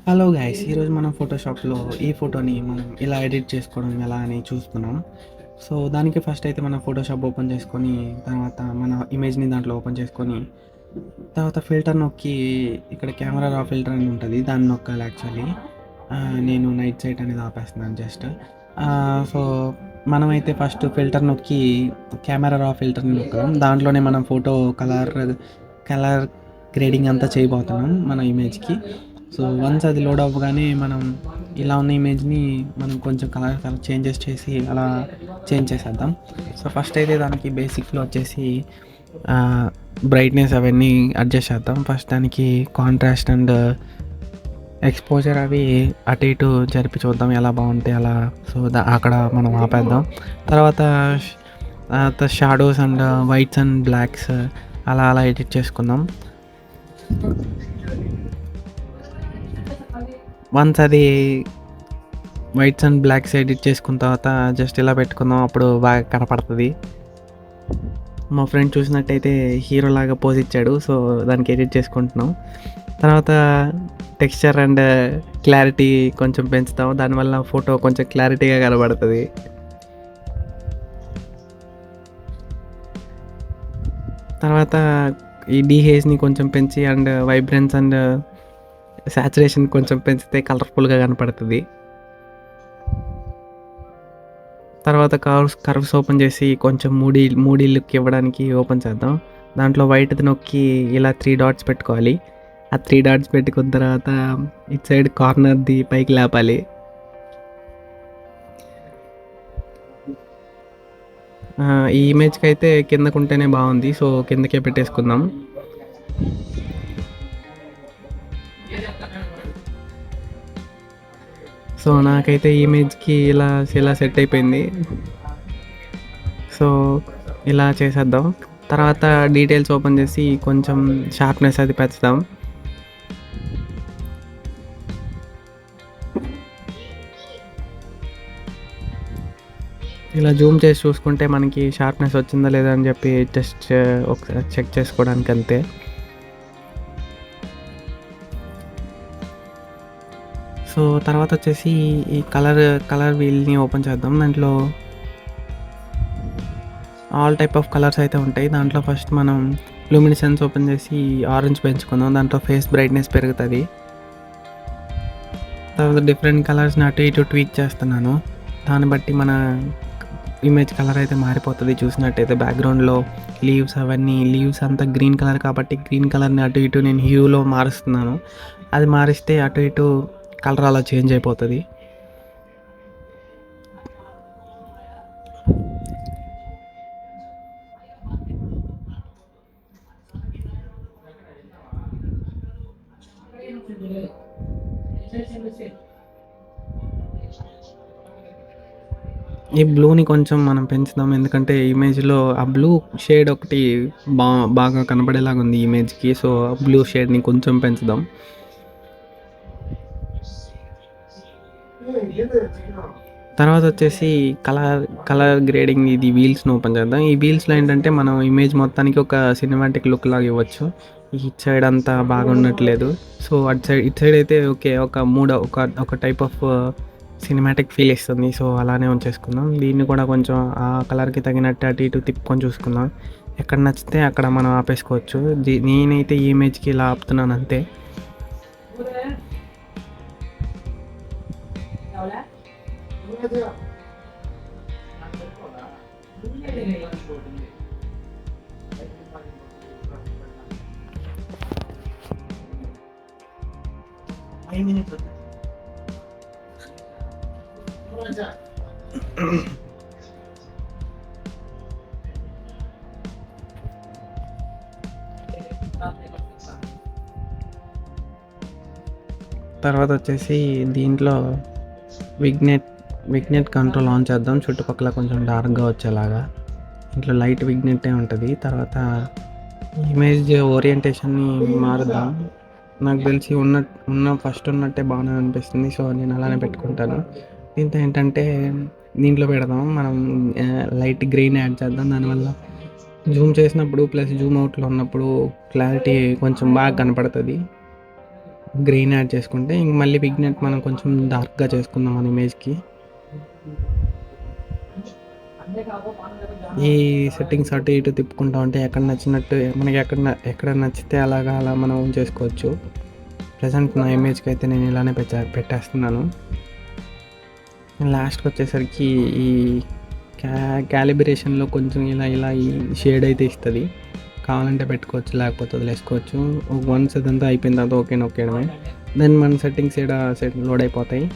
Hello guys, ఈరోజు మనం ఫోటోషాప్లో ఈ ఫోటోని మనం ఇలా ఎడిట్ చేసుకోవడం ఎలా అని చూస్తున్నాం. సో దానికి ఫస్ట్ అయితే మనం ఫోటోషాప్ ఓపెన్ చేసుకొని తర్వాత మన ఇమేజ్ని దాంట్లో ఓపెన్ చేసుకొని తర్వాత ఫిల్టర్ నొక్కి ఇక్కడ కెమెరా రా ఫిల్టర్ అని ఉంటుంది, దాన్ని నొక్కాలి. యాక్చువల్లీ నేను నైట్ సైట్ అనేది ఆపేస్తున్నాను జస్ట్. సో మనమైతే ఫస్ట్ ఫిల్టర్ నొక్కి కెమెరా రా ఫిల్టర్ని నొక్కడం, దాంట్లోనే మనం ఫోటో కలర్ గ్రేడింగ్ అంతా చేయబోతున్నాం మన ఇమేజ్కి. సో వన్స్ అది లోడ్ అవ్వగానే మనం ఇలా ఉన్న ఇమేజ్ని మనం కొంచెం కలర్ చేంజెస్ చేసి అలా చేంజ్ చేసేద్దాం. సో ఫస్ట్ అయితే దానికి బేసిక్లో వచ్చేసి బ్రైట్నెస్ అవన్నీ అడ్జస్ట్ చేద్దాం. ఫస్ట్ దానికి కాంట్రాస్ట్ అండ్ ఎక్స్పోజర్ అవి అటు ఇటు జరిపి చూద్దాం ఎలా బాగుంటే అలా. సో అక్కడ మనం ఆపేద్దాం. తర్వాత shadows and whites and blocks అలా అలా ఎడిట్ చేసుకుందాం. వన్స్ అది వైట్స్ అండ్ బ్లాక్స్ ఎడిట్ చేసుకున్న తర్వాత జస్ట్ ఇలా పెట్టుకుందాం, అప్పుడు బాగా కనపడుతుంది. మా ఫ్రెండ్ చూసినట్టయితే హీరో లాగా పోజ్ ఇచ్చాడు, సో దానికి ఎడిట్ చేసుకుంటున్నాం. తర్వాత టెక్స్చర్ అండ్ క్లారిటీ కొంచెం పెంచుతాం, దానివల్ల ఫోటో కొంచెం క్లారిటీగా కనబడుతుంది. తర్వాత ఈ డీహేజ్ని కొంచెం పెంచి అండ్ వైబ్రెన్స్ అండ్ సాచురేషన్ కొంచెం పెంచితే కలర్ఫుల్గా కనపడుతుంది. తర్వాత కర్వ్స్ ఓపెన్ చేసి కొంచెం మూడీ లుక్ ఇవ్వడానికి ఓపెన్ చేద్దాం. దాంట్లో వైట్ది నొక్కి ఇలా 3 డాట్స్ పెట్టుకోవాలి. ఆ 3 డాట్స్ పెట్టుకున్న తర్వాత ఇటు సైడ్ కార్నర్ది పైకి లేపాలి. ఈ ఇమేజ్కి అయితే కిందకుంటేనే బాగుంది, సో కిందకే పెట్టేసుకుందాం. సో నాకైతే ఈ ఇమేజ్కి ఇలా సెట్ అయిపోయింది. సో ఇలా చేసేద్దాం. తర్వాత డీటెయిల్స్ ఓపెన్ చేసి కొంచెం షార్ప్నెస్ అది పెంచుదాం. ఇలా జూమ్ చేసి చూసుకుంటే మనకి షార్ప్నెస్ వచ్చిందా లేదా అని చెప్పి జస్ట్ ఒకసారి చెక్ చేసుకోవడానికి అంతే. సో తర్వాత వచ్చేసి ఈ కలర్ వీల్ని ఓపెన్ చేద్దాం. దాంట్లో ఆల్ టైప్ ఆఫ్ కలర్స్ అయితే ఉంటాయి. దాంట్లో ఫస్ట్ మనం లూమినిసెన్స్ ఓపెన్ చేసి ఆరెంజ్ పెంచుకుందాం, దాంట్లో ఫేస్ బ్రైట్నెస్ పెరుగుతుంది. తర్వాత డిఫరెంట్ కలర్స్ని అటు ఇటు ట్వీక్ చేస్తున్నాను, దాన్ని బట్టి మన ఇమేజ్ కలర్ అయితే మారిపోతుంది. చూసినట్టయితే బ్యాక్గ్రౌండ్లో లీవ్స్ అంతా గ్రీన్ కలర్ కాబట్టి గ్రీన్ కలర్ని అటు ఇటు నేను హ్యూలో మారుస్తున్నాను. అది మారిస్తే అటు ఇటు కలర్ అలా చేంజ్ అయిపోతుంది. ఈ బ్లూని కొంచెం మనం పెంచుదాం, ఎందుకంటే ఇమేజ్లో ఆ బ్లూ షేడ్ ఒకటి బాగా కనపడేలాగా ఉంది ఇమేజ్కి. సో బ్లూ షేడ్ని కొంచెం పెంచుదాం. తర్వాత వచ్చేసి కలర్ గ్రేడింగ్ ఇది వీల్స్ని ఓపెన్ చేద్దాం. ఈ వీల్స్లో ఏంటంటే మనం ఇమేజ్ మొత్తానికి ఒక సినిమాటిక్ లుక్ లాగా ఇవ్వచ్చు. ఇటు సైడ్ అంతా బాగున్నట్లేదు, సో ఇటు సైడ్ అయితే ఓకే, ఒక టైప్ ఆఫ్ సినిమాటిక్ ఫీల్ ఇస్తుంది. సో అలానే ఉంచేసుకుందాం. దీన్ని కూడా కొంచెం ఆ కలర్కి తగినట్టు అటు ఇటు తిప్పుకొని చూసుకుందాం. ఎక్కడ నచ్చితే అక్కడ మనం ఆపేసుకోవచ్చు. నేనైతే ఈ ఇమేజ్కి ఇలా ఆపుతున్నాను అంతే. తర్వాత వచ్చేసి దీంట్లో విగ్నెట్ కంట్రోల్ ఆన్ చేద్దాం, చుట్టుపక్కల కొంచెం డార్క్గా వచ్చేలాగా. ఇంట్లో లైట్ విగ్నెట్టే ఉంటుంది. తర్వాత ఇమేజ్ ఓరియంటేషన్ని మారుద్దాం. నాకు తెలిసి ఫస్ట్ ఉన్నట్టే బాగానే అనిపిస్తుంది, సో నేను అలానే పెట్టుకుంటాను. దీంతో ఏంటంటే దీంట్లో పెడదాం మనం లైట్ గ్రీన్ యాడ్ చేద్దాం. దానివల్ల జూమ్ చేసినప్పుడు ప్లస్ జూమ్ అవుట్లో ఉన్నప్పుడు క్లారిటీ కొంచెం బాగా కనపడుతుంది. గ్రీన్ యాడ్ చేసుకుంటే ఇంక మళ్ళీ విగ్నెట్ మనం కొంచెం డార్క్గా చేసుకుందాం మన ఇమేజ్కి. ఈ సెట్టింగ్స్ అటు ఇటు తిప్పుకుంటా ఉంటే ఎక్కడ నచ్చినట్టు మనకి ఎక్కడ నచ్చితే అలా మనం చేసుకోవచ్చు. ప్రజెంట్ నా ఇమేజ్కి అయితే నేను ఇలానే పెట్టేస్తున్నాను. లాస్ట్కి వచ్చేసరికి ఈ క్యాలిబ్రేషన్లో కొంచెం ఇలా ఈ షేడ్ అయితే ఇస్తుంది. కావాలంటే పెట్టుకోవచ్చు, లేకపోతే వదిలేసుకోవచ్చు. వన్స్ ఇదంతా అయిపోయిన తర్వాత ఓకే నొక్కేయడమే. దెన్ మన సెట్టింగ్స్ లోడ్ అయిపోతాయి.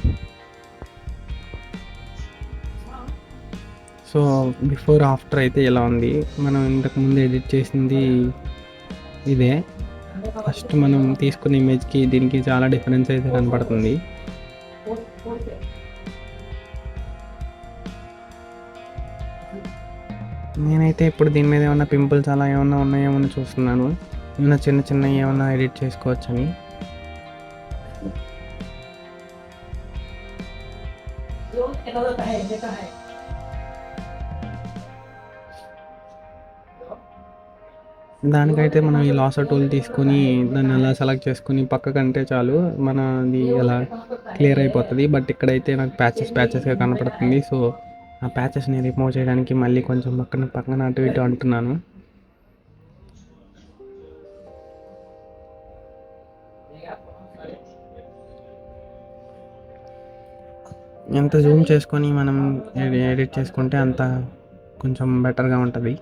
సో బిఫోర్ ఆఫ్టర్ అయితే ఇలా ఉంది. మనం ఇంతకుముందు ఎడిట్ చేసింది ఇదే. ఫస్ట్ మనం తీసుకున్న ఇమేజ్కి దీనికి చాలా డిఫరెన్స్ అయితే కనపడుతుంది. నేనైతే ఇప్పుడు దీని మీద ఏమన్నా పింపుల్స్ అలా ఏమన్నా ఉన్నాయేమో చూస్తున్నాను. ఏమన్నా చిన్న ఏమన్నా ఎడిట్ చేసుకోవచ్చని. దానికైతే మనం ఈ లాసర్ టూల్ తీసుకొని దాన్ని అలా సెలెక్ట్ చేసుకొని పక్కకంటే చాలు మనది అలా క్లియర్ అయిపోతుంది. బట్ ఇక్కడైతే నాకు ప్యాచెస్గా కనపడుతుంది. సో ఆ ప్యాచెస్ని రిమూవ్ చేయడానికి మళ్ళీ కొంచెం పక్కన అటు ఇటు అంటున్నాను. ఎంత జూమ్ చేసుకొని మనం ఎడిట్ చేసుకుంటే అంత కొంచెం బెటర్గా ఉంటుంది.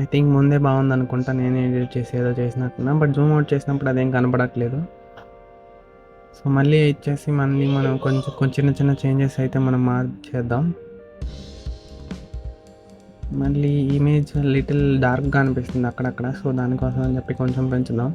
ఐ థింక్ ముందే బాగుంది అనుకుంటా, నేనే ఎడిట్ చేసి ఏదో చేసినట్టున్నా. బట్ జూమ్ అవుట్ చేసినప్పుడు అదేం కనపడట్లేదు. సో మళ్ళీ ఇచ్చేసి మనం కొంచెం చిన్న చేంజెస్ అయితే మనం చేద్దాం. మళ్ళీ ఇమేజ్ లిటిల్ డార్క్గా అనిపిస్తుంది అక్కడక్కడ. సో దానికోసం అని చెప్పి కొంచెం పెంచుదాం.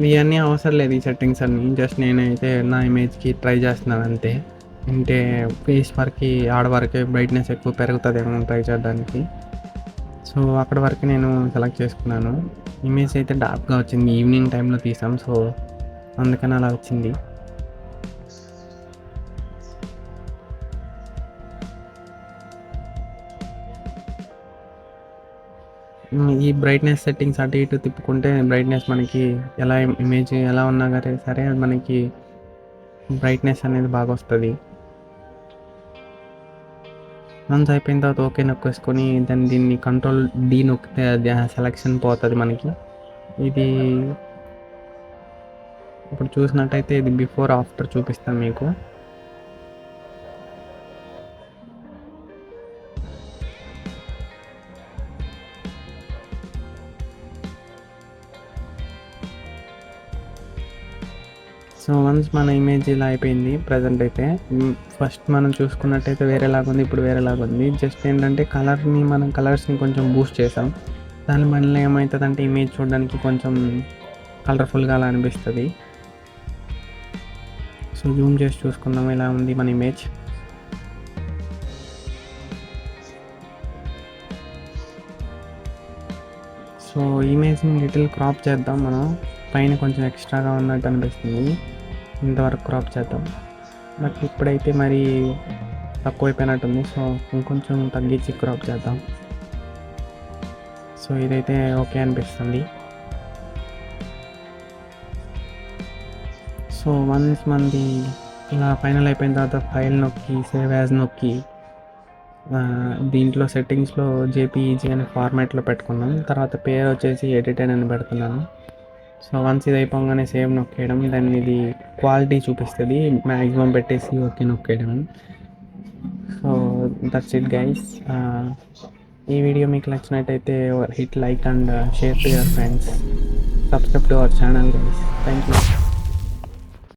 ఇవన్నీ అవసరం లేదు ఈ సెట్టింగ్స్ అన్నీ. జస్ట్ నేనైతే నా ఇమేజ్కి ట్రై చేస్తున్నాను అంతే. అంటే ఫేస్ వరకు ఆడవరకే బ్రైట్నెస్ ఎక్కువ పెరుగుతుందేమో ట్రై చేయడానికి. సో అక్కడి వరకు నేను సెలెక్ట్ చేసుకున్నాను. ఇమేజ్ అయితే డార్క్గా వచ్చింది. ఈవినింగ్ టైంలో తీసాం, సో అందుకని అలా వచ్చింది. ఈ బ్రైట్నెస్ సెట్టింగ్స్ అటు ఇటు తిప్పుకుంటే బ్రైట్నెస్ మనకి ఇమేజ్ ఎలా ఉన్నా సరే మనకి బ్రైట్నెస్ అనేది బాగా వస్తుంది. వన్స్ అయిపోయిన తర్వాత ఓకే నొక్కేసుకొని దీన్ని కంట్రోల్ D నొక్కితే అది సెలెక్షన్ పోతుంది మనకి. ఇది ఇప్పుడు చూసినట్టయితే ఇది బిఫోర్ ఆఫ్టర్ చూపిస్తాను మీకు. సో వన్స్ మన ఇమేజ్ ఇలా అయిపోయింది. ప్రజెంట్ అయితే ఫస్ట్ మనం చూసుకున్నట్టయితే వేరేలాగా ఉంది, ఇప్పుడు వేరేలాగా ఉంది. జస్ట్ ఏంటంటే కలర్స్ని కొంచెం బూస్ట్ చేసాం. దాని వల్ల ఏమవుతుందంటే ఇమేజ్ చూడడానికి కొంచెం కలర్ఫుల్గా అలా అనిపిస్తుంది. సో జూమ్ చేసి చూసుకుందాం ఎలా ఉంది మన ఇమేజ్. సో ఇమేజ్ని లిటిల్ క్రాప్ చేద్దాం. మనం పైన కొంచెం ఎక్స్ట్రాగా ఉన్నట్టు అనిపిస్తుంది, ఇంతవరకు క్రాప్ చేద్దాం. బట్ ఇప్పుడైతే మరి తక్కువైపోయినట్టుంది. సో ఇంకొంచెం తగ్గించి క్రాప్ చేద్దాం. సో ఇదైతే ఓకే అనిపిస్తుంది. సో వన్స్ మనది ఇలా ఫైనల్ అయిపోయిన తర్వాత ఫైల్ నొక్కి సేవ్ యాజ్ నొక్కి దీంట్లో సెట్టింగ్స్లో JPEG అనే ఫార్మాట్లో పెట్టుకున్నాం. తర్వాత పేరు వచ్చేసి ఎడిటర్ అని పెడుతున్నాను. సో వన్స్ ఇది అయిపోగానే సేవ్ నొక్కేయడం. దాన్ని ఇది క్వాలిటీ చూపిస్తుంది, మ్యాక్సిమం పెట్టేసి ఓకే నొక్కేయడం. So that's it guys. ఈ వీడియో మీకు నచ్చినట్టయితే hit like and share to your friends. Subscribe to our channel guys. Thank you.